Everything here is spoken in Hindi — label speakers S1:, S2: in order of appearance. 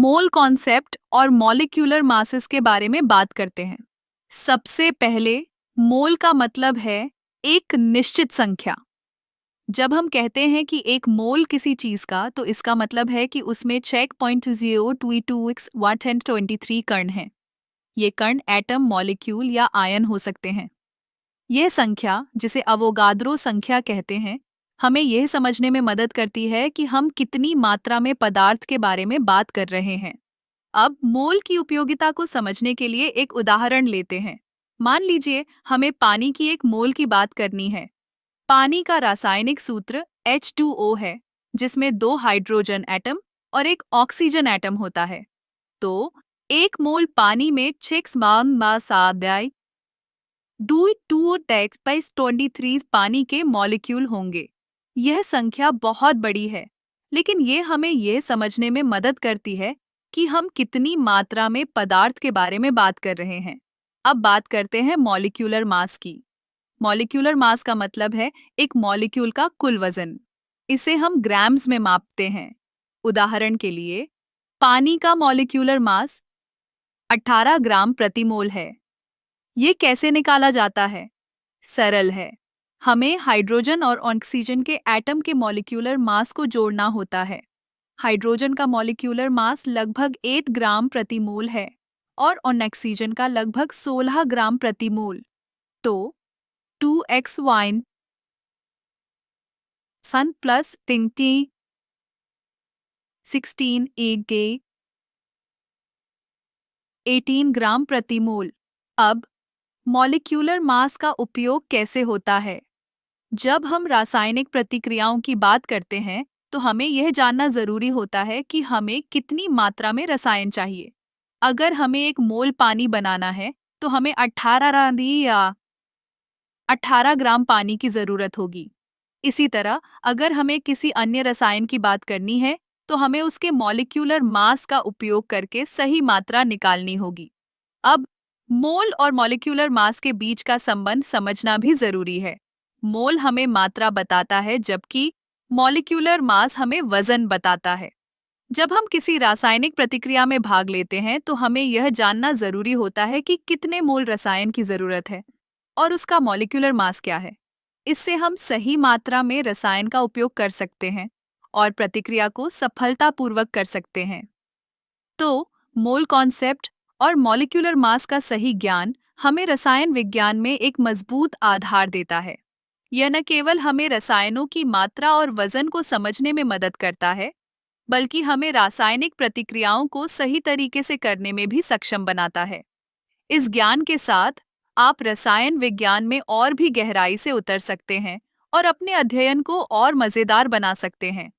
S1: मोल कॉन्सेप्ट और मॉलिक्यूलर मासेस के बारे में बात करते हैं। सबसे पहले मोल का मतलब है एक निश्चित संख्या। जब हम कहते हैं कि एक मोल किसी चीज का, तो इसका मतलब है कि उसमें 6.2022x123 कण हैं। ये कण एटम, मॉलिक्यूल या आयन हो सकते हैं। यह संख्या, जिसे अवोगाद्रो संख्या कहते हैं, हमें यह समझने में मदद करती है कि हम कितनी मात्रा में पदार्थ के बारे में बात कर रहे हैं। अब मोल की उपयोगिता को समझने के लिए एक उदाहरण लेते हैं। मान लीजिए हमें पानी की एक मोल की बात करनी है। पानी का रासायनिक सूत्र H2O है, जिसमें 2 हाइड्रोजन एटम और एक ऑक्सीजन एटम होता है। तो एक मोल पानी में 6 पानी के मॉलिक्यूल होंगे। यह संख्या बहुत बड़ी है, लेकिन ये हमें यह समझने में मदद करती है कि हम कितनी मात्रा में पदार्थ के बारे में बात कर रहे हैं। अब बात करते हैं मॉलिक्यूलर मास की। मॉलिक्यूलर मास का मतलब है एक मॉलिक्यूल का कुल वजन। इसे हम ग्राम्स में मापते हैं। उदाहरण के लिए, पानी का मॉलिक्यूलर मास 18 ग्राम प्रति मोल है। ये कैसे निकाला जाता है? सरल है। हमें हाइड्रोजन और ऑक्सीजन के एटम के मॉलिक्यूलर मास को जोड़ना होता है। हाइड्रोजन का मॉलिक्यूलर मास लगभग 8 ग्राम प्रति मोल है और ऑक्सीजन का लगभग 16 ग्राम प्रति मोल। तो 2x सन प्लस 16 18 ग्राम प्रति मोल। अब मॉलिक्यूलर मास का उपयोग कैसे होता है? जब हम रासायनिक प्रतिक्रियाओं की बात करते हैं, तो हमें यह जानना जरूरी होता है कि हमें कितनी मात्रा में रसायन चाहिए। अगर हमें एक मोल पानी बनाना है, तो हमें 18 ग्राम पानी की जरूरत होगी। इसी तरह अगर हमें किसी अन्य रसायन की बात करनी है, तो हमें उसके मॉलिक्यूलर मास का उपयोग करके सही मात्रा निकालनी होगी। अब मोल और मॉलिक्यूलर मास के बीच का संबंध समझना भी जरूरी है। मोल हमें मात्रा बताता है, जबकि मॉलिक्यूलर मास हमें वजन बताता है। जब हम किसी रासायनिक प्रतिक्रिया में भाग लेते हैं, तो हमें यह जानना जरूरी होता है कि कितने मोल रसायन की जरूरत है और उसका मॉलिक्यूलर मास क्या है। इससे हम सही मात्रा में रसायन का उपयोग कर सकते हैं और प्रतिक्रिया को सफलतापूर्वक कर सकते हैं। तो मोल कॉन्सेप्ट और मॉलिक्यूलर मास का सही ज्ञान हमें रसायन विज्ञान में एक मजबूत आधार देता है। यह न केवल हमें रसायनों की मात्रा और वजन को समझने में मदद करता है, बल्कि हमें रासायनिक प्रतिक्रियाओं को सही तरीके से करने में भी सक्षम बनाता है। इस ज्ञान के साथ आप रसायन विज्ञान में और भी गहराई से उतर सकते हैं और अपने अध्ययन को और मजेदार बना सकते हैं।